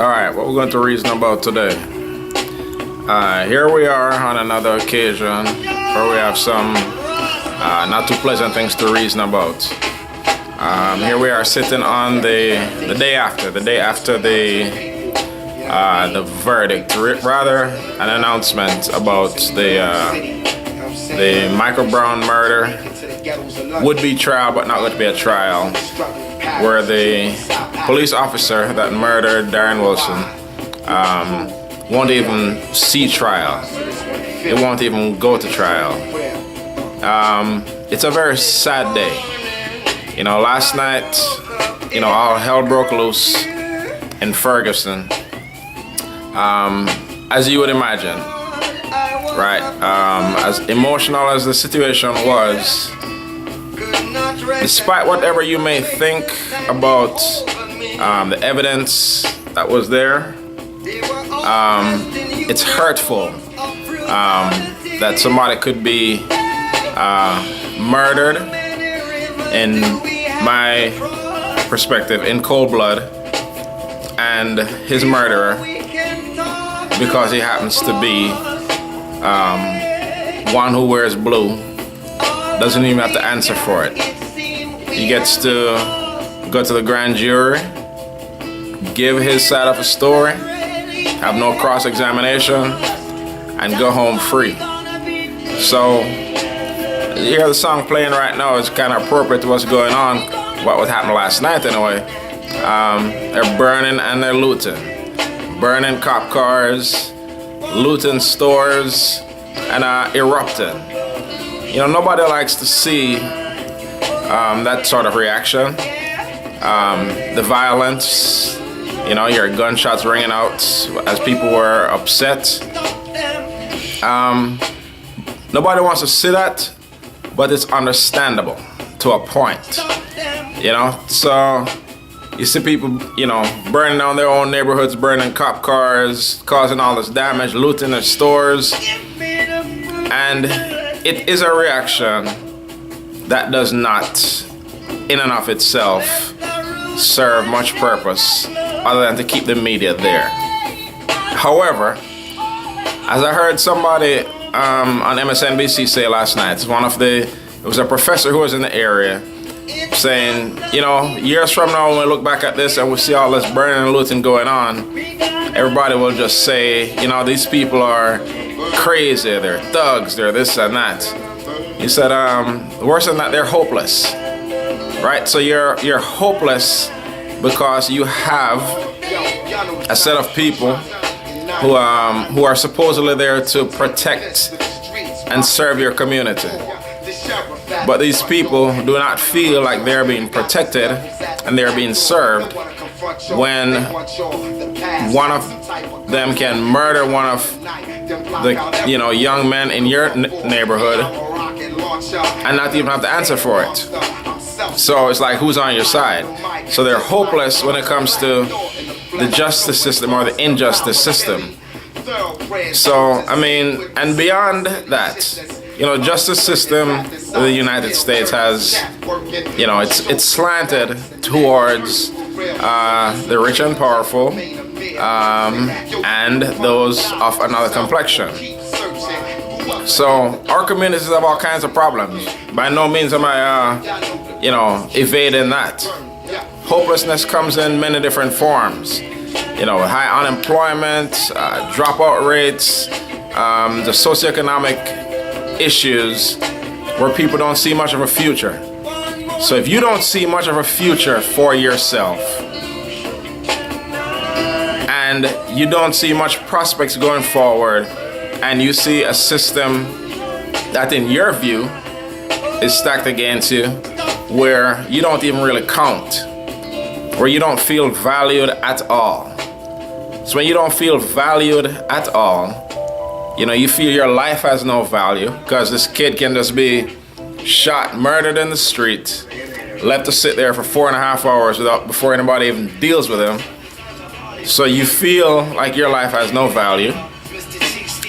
Alright, what we're going to reason about today. Here we are on another occasion where we have some not too pleasant things to reason about. Here we are sitting on the day after the verdict, rather an announcement about the Michael Brown murder. Would be trial, but not going to be a trial, where the police officer that murdered Darren Wilson won't even see trial. It won't even go to trial. It's a very sad day. You know, last night, all hell broke loose in Ferguson. As you would imagine, right? As emotional as the situation was, despite whatever you may think about the evidence that was there, it's hurtful that somebody could be murdered, in my perspective, in cold blood, and his murderer, because he happens to be one who wears blue, doesn't even have to answer for it. He gets to go to the grand jury, give his side of the story, have no cross-examination, and go home free. So, you hear the song playing right now is kind of appropriate to what's going on, what was happening last night anyway. They're burning and they're looting. Burning cop cars, looting stores, and erupting. Nobody likes to see that sort of reaction. The violence, your gunshots ringing out as people were upset. Nobody wants to see that, but it's understandable to a point. So you see people, burning down their own neighborhoods, burning cop cars, causing all this damage, looting their stores. And it is a reaction that does not, in and of itself, serve much purpose other than to keep the media there. However, as I heard somebody on MSNBC say last night, it was a professor who was in the area saying, years from now when we look back at this and we see all this burning and looting going on, everybody will just say, these people are crazy, they're thugs, they're this and that. He said, worse than that, they're hopeless, right? So you're hopeless because you have a set of people who are supposedly there to protect and serve your community. But these people do not feel like they're being protected and they're being served when one of them can murder one of the young men in your neighborhood and not even have to answer for it. So it's like, who's on your side? So they're hopeless when it comes to the justice system or the injustice system. So, and beyond that, justice system in the United States has, it's slanted towards the rich and powerful and those of another complexion. So our communities have all kinds of problems. By no means am I, evading that. Hopelessness comes in many different forms. High unemployment, dropout rates, the socioeconomic issues where people don't see much of a future. So if you don't see much of a future for yourself and you don't see much prospects going forward, and you see a system that in your view is stacked against you, where you don't even really count, where you don't feel valued at all. So when you don't feel valued at all, you feel your life has no value because this kid can just be shot, murdered in the street, left to sit there for 4.5 hours before anybody even deals with him. So you feel like your life has no value.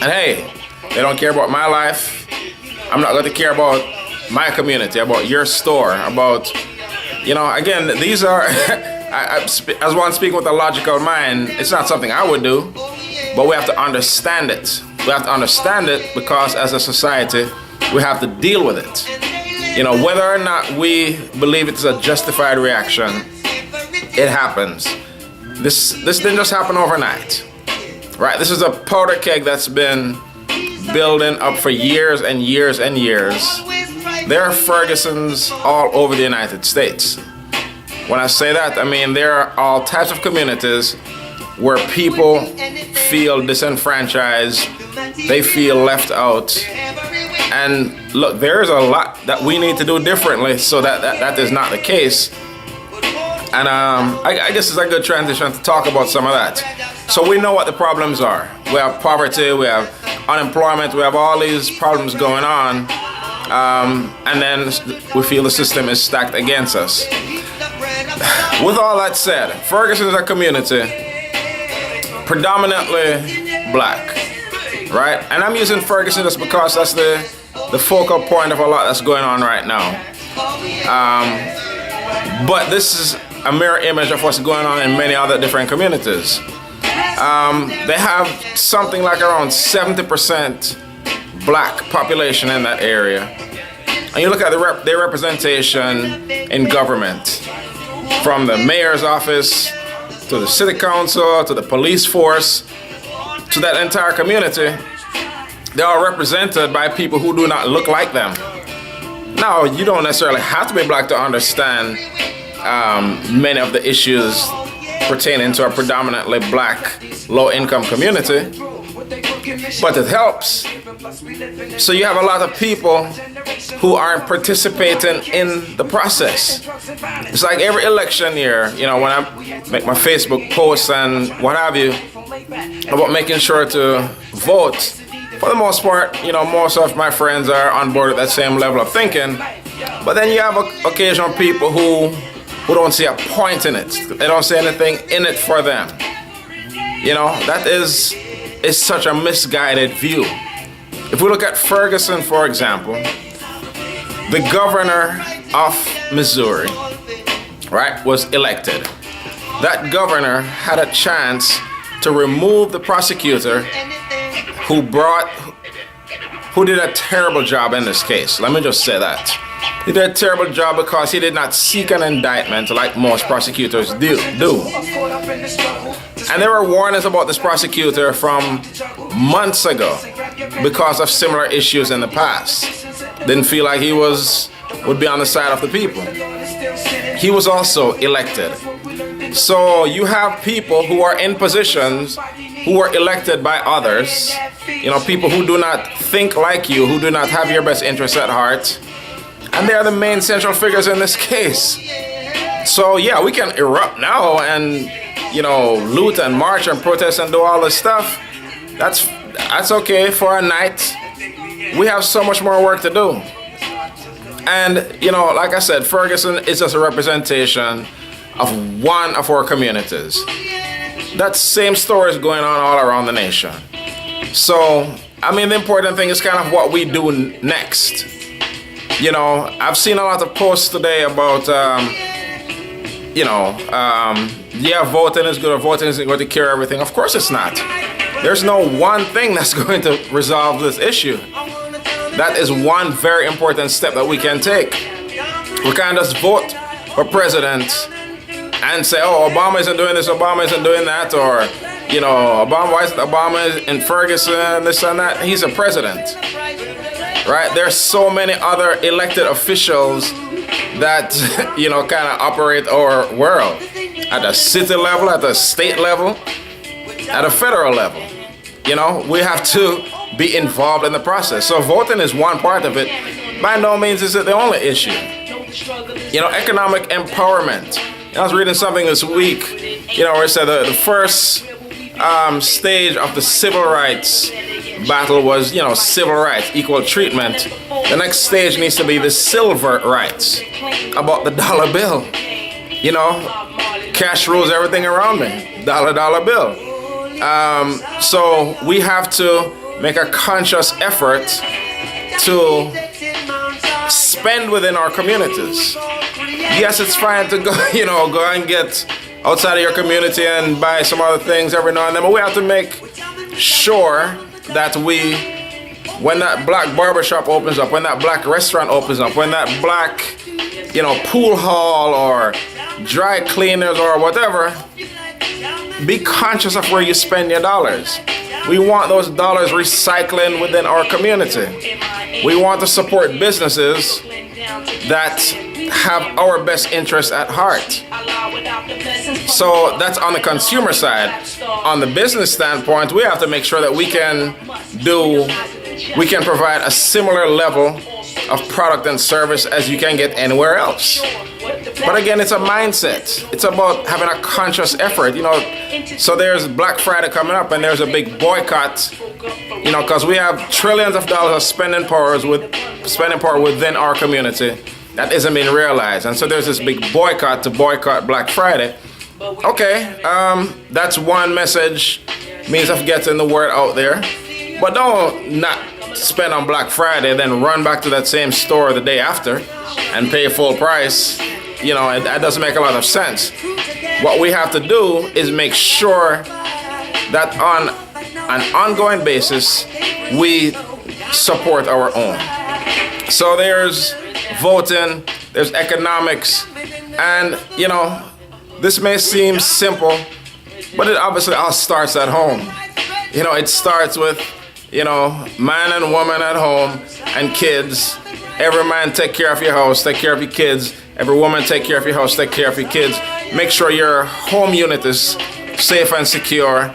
And hey, they don't care about my life. I'm not going to care about my community, about your store, about, again, these are as one speaking with a logical mind, it's not something I would do, but we have to understand it. We have to understand it because as a society, we have to deal with it. You know, whether or not we believe it's a justified reaction, it happens. This didn't just happen overnight, right? This is a powder keg that's been building up for years and years and years. There are Fergusons all over the United States. When I say that, I mean there are all types of communities where people feel disenfranchised, they feel left out. And look, there's a lot that we need to do differently so that is not the case. And I guess it's a good transition to talk about some of that. So we know what the problems are. We have poverty, we have unemployment, we have all these problems going on. And then we feel the system is stacked against us. With all that said, Ferguson is a community predominantly black, right? And I'm using Ferguson just because that's the focal point of a lot that's going on right now. But this is a mirror image of what's going on in many other different communities. They have something like around 70% black population in that area. And you look at their representation in government, from the mayor's office to the city council to the police force to that entire community. They are represented by people who do not look like them. Now, you don't necessarily have to be black to understand many of the issues pertaining to a predominantly black, low-income community, but it helps. So you have a lot of people who aren't participating in the process. It's like every election year, you know, when I make my Facebook posts and what have you, about making sure to vote. For the most part, you know, most of my friends are on board at that same level of thinking. But then you have occasional people who don't see a point in it. They don't see anything in it for them. You know, that is such a misguided view. If we look at Ferguson, for example, the governor of Missouri, right, was elected. That governor had a chance to remove the prosecutor who did a terrible job in this case. Let me just say that. He did a terrible job because he did not seek an indictment like most prosecutors do. And there were warnings about this prosecutor from months ago because of similar issues in the past. Didn't feel like he would be on the side of the people. He was also elected. So you have people who are in positions who were elected by others, you know, people who do not think like you, who do not have your best interests at heart, and they are the main central figures in this case. So yeah, we can erupt now and, you know, loot and march and protest and do all this stuff. That's okay for a night. We have so much more work to do. And, you know, like I said, Ferguson is just a representation of one of our communities. That same story is going on all around the nation. So, I mean, the important thing is kind of what we do next. You know, I've seen a lot of posts today about, yeah, voting is good or voting isn't going to cure everything. Of course it's not. There's no one thing that's going to resolve this issue. That is one very important step that we can take. We can't just vote for president and say, oh, Obama isn't doing this, Obama isn't doing that, or, you know, why isn't Obama in Ferguson, this and that? He's a president, right? There's so many other elected officials that, you know, kind of operate our world at a city level, at a state level, at a federal level. You know, we have to be involved in the process. So voting is one part of it. By no means is it the only issue. You know, economic empowerment. I was reading something this week, you know, where it said the first stage of the civil rights battle was, you know, civil rights, equal treatment. The next stage needs to be the silver rights, about the dollar bill. You know, cash rules everything around me, dollar bill. So we have to make a conscious effort to spend within our communities. Yes, it's fine to go, you know, go and get outside of your community and buy some other things every now and then. But we have to make sure that when that black barbershop opens up, when that black restaurant opens up, when that black, pool hall or dry cleaners or whatever, be conscious of where you spend your dollars. We want those dollars recycling within our community. We want to support businesses that have our best interests at heart. So that's on the consumer side. On the business standpoint, we have to make sure that we can provide a similar level of product and service as you can get anywhere else. But again, it's a mindset. It's about having a conscious effort, So there's Black Friday coming up, and there's a big boycott, because we have trillions of dollars of spending power within our community that isn't being realized. And so there's this big boycott to boycott Black Friday. Okay, that's one message, means of getting the word out there. But don't not spend on Black Friday, then run back to that same store the day after and pay full price. That doesn't make a lot of sense. What we have to do is make sure that on an ongoing basis, we support our own. So there's voting, there's economics, and this may seem simple, but it obviously all starts at home. It starts with, man and woman at home and kids. Every man take care of your house, take care of your kids. Every woman take care of your house, take care of your kids. Make sure your home unit is safe and secure.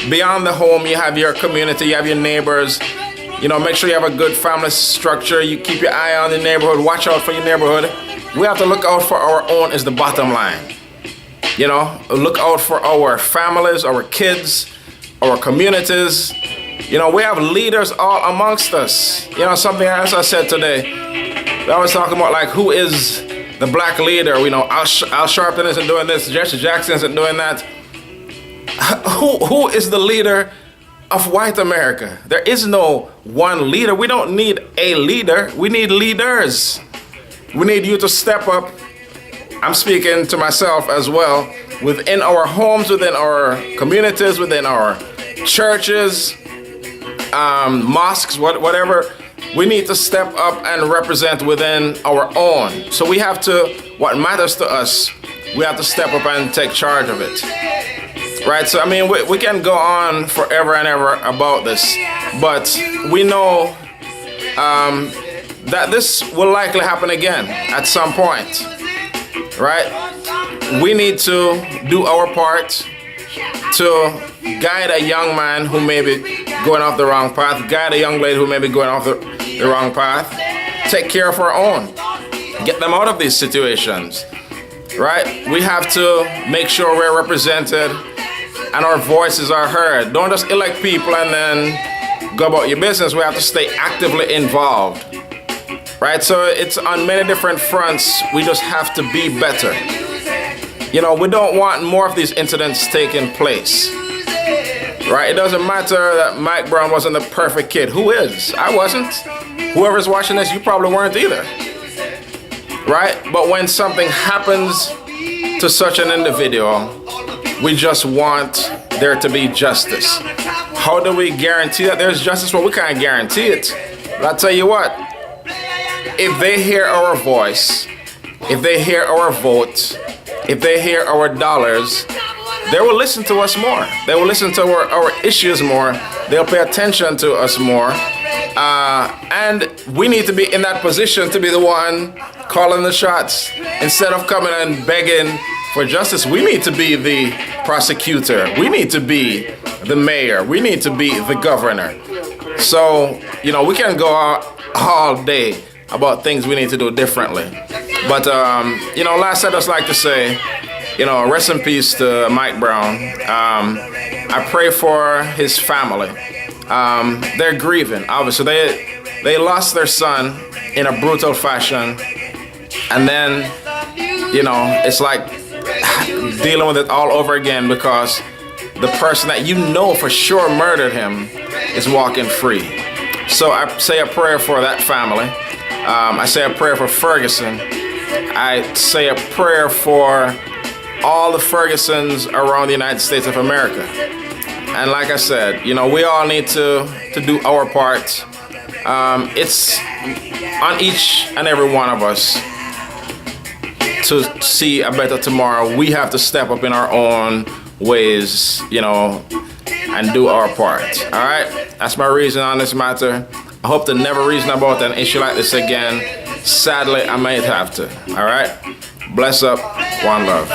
Beyond the home, you have your community, you have your neighbors. Make sure you have a good family structure. You keep your eye on the neighborhood. Watch out for your neighborhood. We have to look out for our own is the bottom line. Look out for our families, our kids, our communities. We have leaders all amongst us. Something else I said today. I was talking about who is the black leader. Al Sharpton isn't doing this. Jesse Jackson isn't doing that. Who is the leader of white America? There is no one leader. We don't need a leader. We need leaders. We need you to step up. I'm speaking to myself as well. Within our homes, within our communities, within our churches, mosques, whatever. We need to step up and represent within our own. So we have to, what matters to us, we have to step up and take charge of it. Right? So, we can go on forever and ever about this, but we know that this will likely happen again at some point. Right? We need to do our part to guide a young man who may be going off the wrong path, guide a young lady who may be going off the wrong path, take care of our own, get them out of these situations, right? We have to make sure we're represented and our voices are heard. Don't just elect people and then go about your business. We have to stay actively involved, right? So it's on many different fronts. We just have to be better. We don't want more of these incidents taking place. Right? It doesn't matter that Mike Brown wasn't the perfect kid. Who is? I wasn't. Whoever's watching this, you probably weren't either. Right? But when something happens to such an individual, we just want there to be justice. How do we guarantee that there's justice? Well, we can't guarantee it. But I'll tell you what, if they hear our voice, if they hear our vote, if they hear our dollars, they will listen to us more. They will listen to our issues more. They'll pay attention to us more. And we need to be in that position to be the one calling the shots. Instead of coming and begging for justice, we need to be the prosecutor. We need to be the mayor. We need to be the governor. So, we can go all day about things we need to do differently. But, last I'd just like to say, rest in peace to Mike Brown. I pray for his family. They're grieving. Obviously, they lost their son in a brutal fashion. And then, it's like dealing with it all over again because the person that for sure murdered him is walking free. So I say a prayer for that family. I say a prayer for Ferguson. I say a prayer for all the Fergusons around the United States of America. And like I said, you know, we all need to do our part. It's on each and every one of us to see a better tomorrow. We have to step up in our own ways, you know, and do our part. All right, that's my reason on this matter. I hope to never reason about an issue like this again. Sadly, I might have to. All right, bless up, one love.